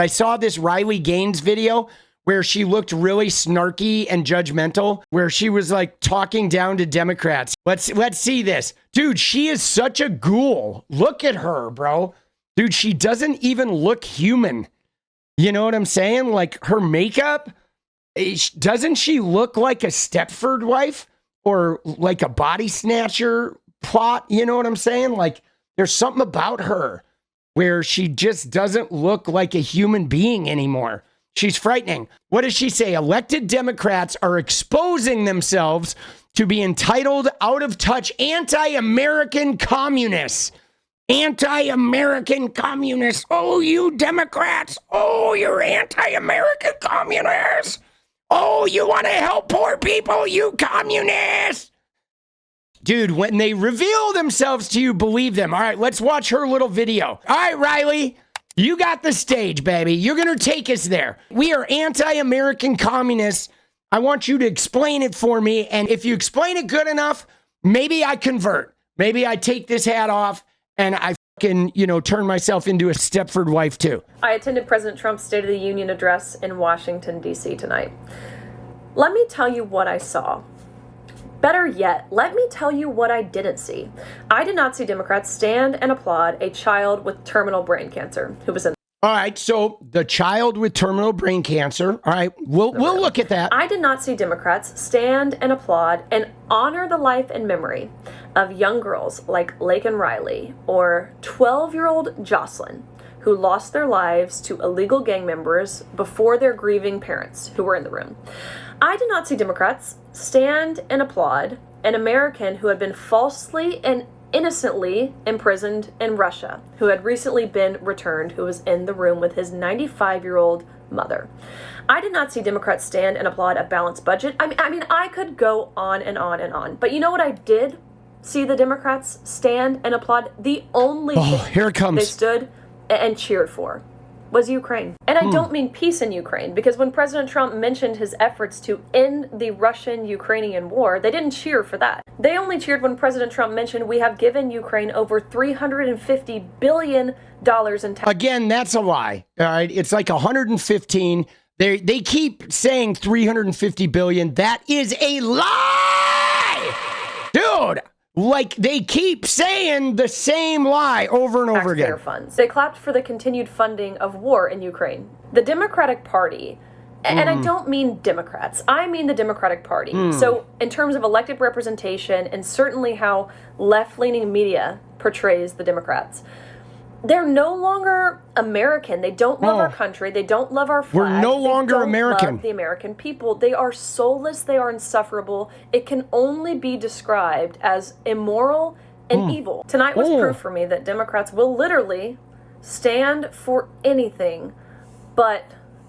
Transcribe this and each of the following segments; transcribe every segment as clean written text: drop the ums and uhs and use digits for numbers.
I saw this Riley Gaines video where she looked really snarky and judgmental, where she was like talking down to Democrats. Let's see this. Dude, she is such a ghoul. Look at her, bro. Dude, she doesn't even look human. You know what I'm saying? Like her makeup, doesn't she look like a Stepford wife or like a body snatcher plot? You know what I'm saying? Like there's something about her where she just doesn't look like a human being anymore. She's frightening. What does she say? Elected Democrats are exposing themselves to be entitled, out of touch, anti-American communists. Anti-American communists. Oh, you Democrats. Oh, you're anti-American communists. Oh, you want to help poor people, you communists. Dude, when they reveal themselves to you, believe them. All right, let's watch her little video. All right, Riley. You got the stage, baby. You're going to take us there. We are anti-American communists. I want you to explain it for me. And if you explain it good enough, maybe I convert. Maybe I take this hat off and I fucking, turn myself into a Stepford wife too. I attended President Trump's State of the Union address in Washington, D.C. tonight. Let me tell you what I saw. Better yet, let me tell you what I didn't see. I did not see Democrats stand and applaud a child with terminal brain cancer who was in. All right, so the child with terminal brain cancer. All right, we'll look at that. I did not see Democrats stand and applaud and honor the life and memory of young girls like Laken Riley or 12-year-old Jocelyn, who lost their lives to illegal gang members before their grieving parents who were in the room. I did not see Democrats stand and applaud an American who had been falsely and innocently imprisoned in Russia, who had recently been returned, who was in the room with his 95-year-old mother. I did not see Democrats stand and applaud a balanced budget. I mean, I could go on and on and on. But you know what I did see the Democrats stand and applaud? The only thing here it comes. They stood and cheered for was Ukraine. And I don't mean peace in Ukraine, because when President Trump mentioned his efforts to end the Russian-Ukrainian war, they didn't cheer for that. They only cheered when President Trump mentioned we have given Ukraine over $350 billion in tax. Again, that's a lie. All right, it's like 115. They keep saying 350 billion. That is a lie, dude. Like, they keep saying the same lie over and over again. Funds. They clapped for the continued funding of war in Ukraine. The Democratic Party, and I don't mean Democrats, I mean the Democratic Party. So in terms of elected representation and certainly how left-leaning media portrays the Democrats, they're no longer American. They don't love our country. They don't love our flag. We're no longer American. They don't love the American people. They are soulless. They are insufferable. It can only be described as immoral and evil. Tonight was proof for me that Democrats will literally stand for anything but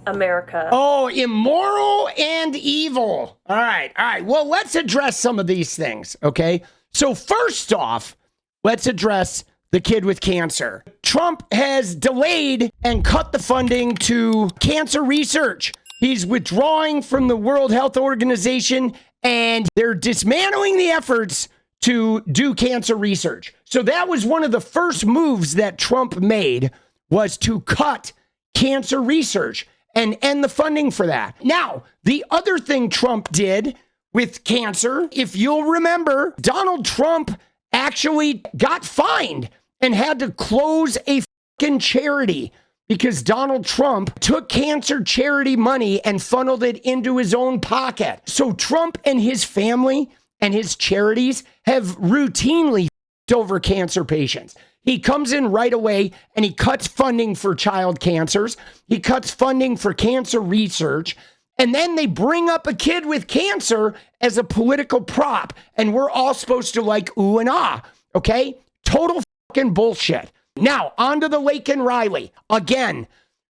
America. Oh, immoral and evil. All right. Well, let's address some of these things, okay? So first off, let's address the kid with cancer. Trump has delayed and cut the funding to cancer research. He's withdrawing from the World Health Organization, and they're dismantling the efforts to do cancer research. So that was one of the first moves that Trump made, was to cut cancer research and end the funding for that. Now, the other thing Trump did with cancer, if you'll remember, Donald Trump actually got fined and had to close a fucking charity because Donald Trump took cancer charity money and funneled it into his own pocket. So Trump and his family and his charities have routinely fucked over cancer patients. He comes in right away and he cuts funding for child cancers. He cuts funding for cancer research. And then they bring up a kid with cancer as a political prop. And we're all supposed to like ooh and ah. Okay? Total fucking bullshit. Now, on to the Laken Riley. Again,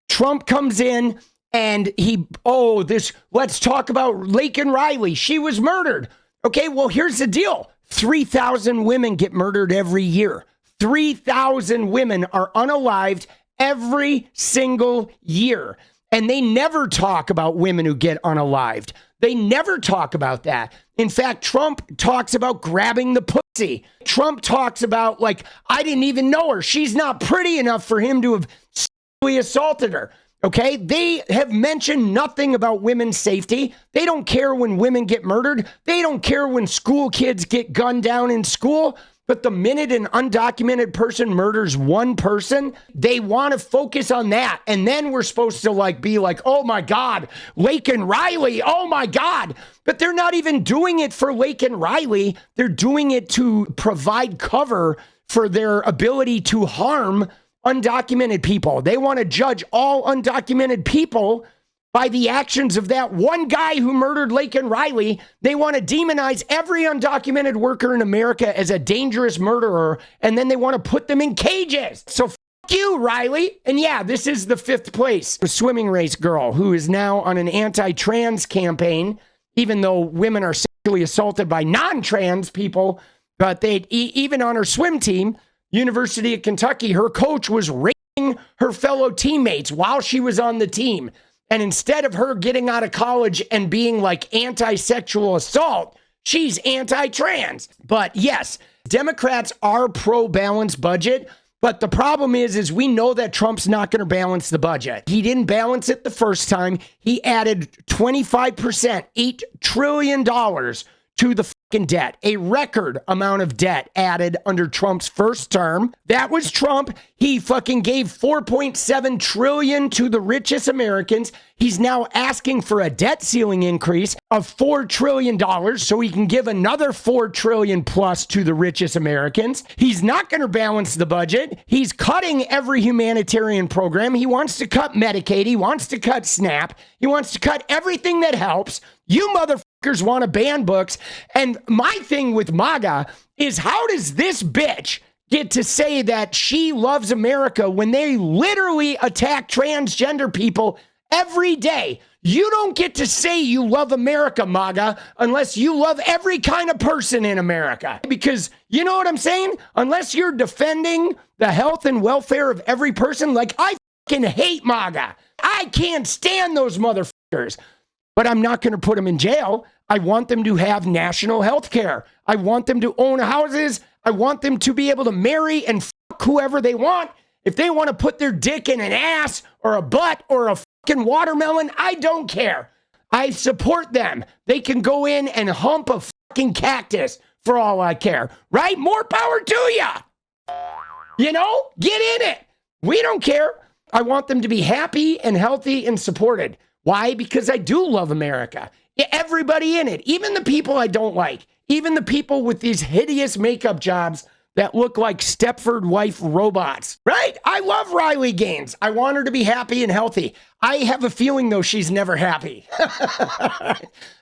Trump comes in and let's talk about Laken Riley. She was murdered. Okay, well, here's the deal. 3,000 women get murdered every year. 3,000 women are unalived every single year. And they never talk about women who get unalived. They never talk about that. In fact, Trump talks about grabbing the pussy. Trump talks about, like, I didn't even know her. She's not pretty enough for him to have sexually assaulted her. Okay, they have mentioned nothing about women's safety. They don't care when women get murdered. They don't care when school kids get gunned down in school. But the minute an undocumented person murders one person, they want to focus on that. And then we're supposed to be like, oh my God, Laken Riley, oh my God. But they're not even doing it for Laken Riley. They're doing it to provide cover for their ability to harm undocumented people. They want to judge all undocumented people by the actions of that one guy who murdered Laken Riley. They want to demonize every undocumented worker in America as a dangerous murderer, and then they want to put them in cages. So f you, Riley. And yeah, this is the 5th place swimming race girl who is now on an anti-trans campaign, even though women are sexually assaulted by non-trans people. But even on her swim team, University of Kentucky, her coach was raping her fellow teammates while she was on the team. And instead of her getting out of college and being like anti-sexual assault, she's anti-trans. But yes, Democrats are pro-balanced budget. But the problem is we know that Trump's not going to balance the budget. He didn't balance it the first time. He added 25%, $8 trillion to the fucking debt, a record amount of debt added under Trump's first term. That was Trump. He fucking gave $4.7 trillion to the richest Americans. He's now asking for a debt ceiling increase of $4 trillion so he can give another $4 trillion plus to the richest Americans. He's not going to balance the budget. He's cutting every humanitarian program. He wants to cut Medicaid. He wants to cut SNAP. He wants to cut everything that helps. You motherfuckers want to ban books. And my thing with Maga is, how does this bitch get to say that she loves America when they literally attack transgender people every day? You don't get to say you love America, Maga, unless you love every kind of person in America. Because you know what I'm saying? Unless you're defending the health and welfare of every person, like I fucking hate Maga. I can't stand those motherfuckers. But I'm not going to put them in jail. I want them to have national health care. I want them to own houses. I want them to be able to marry and fuck whoever they want. If they want to put their dick in an ass or a butt or a fucking watermelon, I don't care. I support them. They can go in and hump a fucking cactus for all I care. Right? More power to ya. You know? Get in it. We don't care. I want them to be happy and healthy and supported. Why? Because I do love America. Everybody in it, even the people I don't like, even the people with these hideous makeup jobs that look like Stepford wife robots, right? I love Riley Gaines. I want her to be happy and healthy. I have a feeling, though, she's never happy. I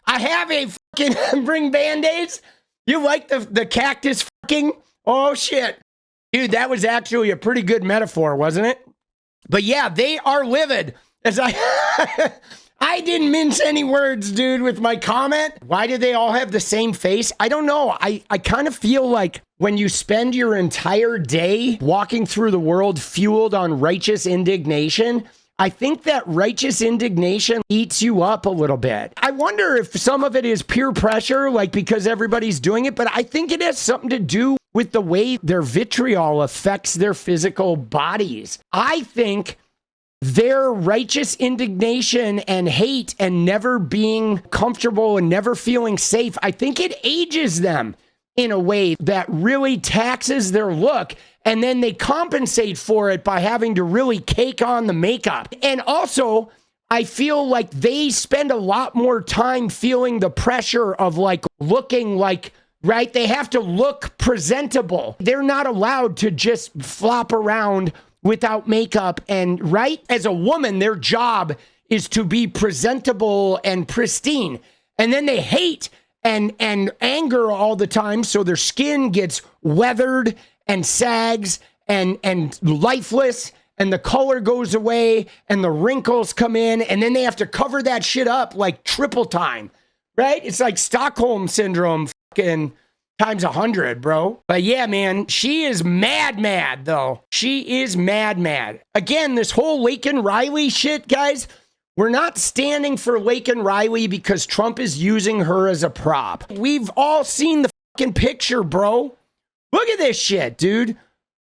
have a fucking bring Band-Aids. You like the cactus fucking? Oh, shit. Dude, that was actually a pretty good metaphor, wasn't it? But yeah, they are livid. As I didn't mince any words, dude, with my comment. Why do they all have the same face? I don't know. I kind of feel like when you spend your entire day walking through the world fueled on righteous indignation, I think that righteous indignation eats you up a little bit. I wonder if some of it is peer pressure, like because everybody's doing it, but I think it has something to do with the way their vitriol affects their physical bodies. I think their righteous indignation and hate and never being comfortable and never feeling safe, I think it ages them in a way that really taxes their look. And then they compensate for it by having to really cake on the makeup. And also, I feel like they spend a lot more time feeling the pressure of like looking like, right? They have to look presentable. They're not allowed to just flop around without makeup. And right, as a woman, their job is to be presentable and pristine. And then they hate and anger all the time, so their skin gets weathered and sags and lifeless, and the color goes away and the wrinkles come in, and then they have to cover that shit up like triple time, right? It's like Stockholm syndrome fucking times 100, bro. But yeah, man, she is mad, though. She is mad. Again, this whole Laken Riley shit, guys, we're not standing for Laken Riley because Trump is using her as a prop. We've all seen the fucking picture, bro. Look at this shit, dude.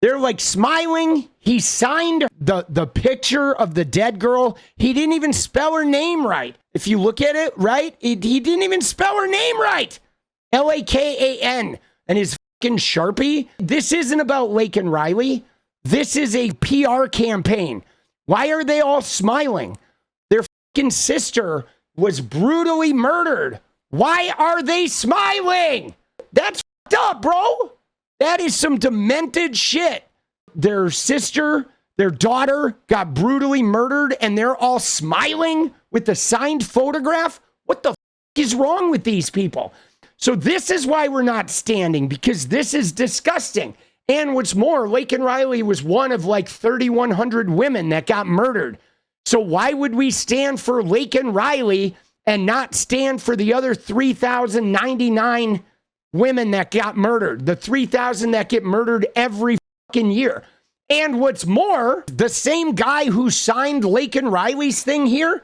They're like smiling. He signed the picture of the dead girl. He didn't even spell her name right. If you look at it, right? He didn't even spell her name right. Lakan and his fucking Sharpie. This isn't about Laken Riley. This is a PR campaign. Why are they all smiling? Their fucking sister was brutally murdered. Why are they smiling? That's fucked up, bro. That is some demented shit. Their sister, their daughter got brutally murdered and they're all smiling with the signed photograph. What the fuck is wrong with these people? So this is why we're not standing, because this is disgusting. And what's more, Laken Riley was one of like 3,100 women that got murdered. So why would we stand for Laken Riley and not stand for the other 3,099 women that got murdered? The 3,000 that get murdered every fucking year. And what's more, the same guy who signed Laken Riley's thing here,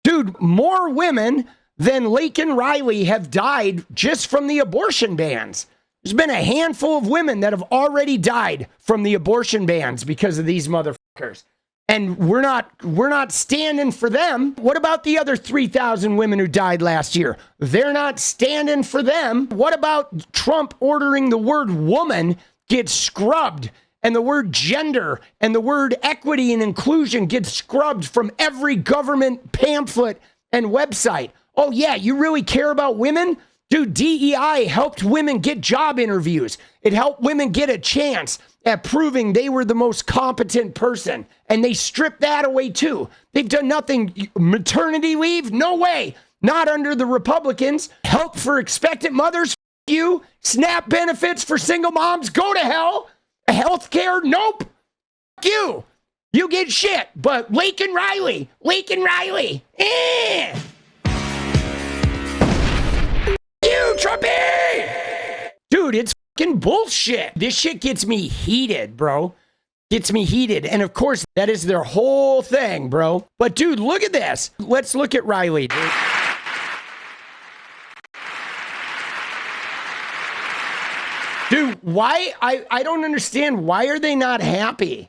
dude, more women than Laken Riley have died just from the abortion bans. There's been a handful of women that have already died from the abortion bans because of these motherfuckers. And we're not standing for them. What about the other 3,000 women who died last year? They're not standing for them. What about Trump ordering the word woman get scrubbed and the word gender and the word equity and inclusion get scrubbed from every government pamphlet and website? Oh yeah, you really care about women? Dude, DEI helped women get job interviews. It helped women get a chance at proving they were the most competent person. And they stripped that away too. They've done nothing. Maternity leave? No way. Not under the Republicans. Help for expectant mothers? You. SNAP benefits for single moms? Go to hell. Healthcare? Nope. You. You get shit. But Laken Riley. You, Trumpy! Dude, it's fucking bullshit. This shit gets me heated, bro. Gets me heated. And of course, that is their whole thing, bro. But dude, look at this. Let's look at Riley, dude. Dude, why? I don't understand. Why are they not happy?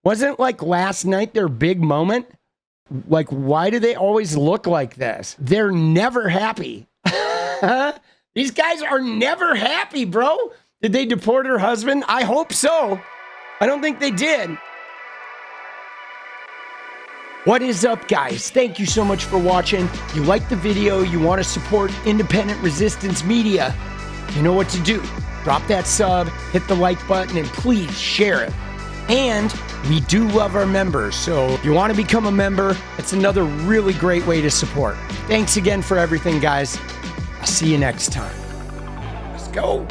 Wasn't like last night their big moment? Like, why do they always look like this? They're never happy. These guys are never happy, bro. Did they deport her husband? I hope so. I don't think they did. What is up, guys? Thank you so much for watching. You like the video, you want to support independent resistance media, you know what to do. Drop that sub, hit the like button, and please share it. And we do love our members, so if you want to become a member, it's another really great way to support. Thanks again for everything, guys. I'll see you next time. Let's go.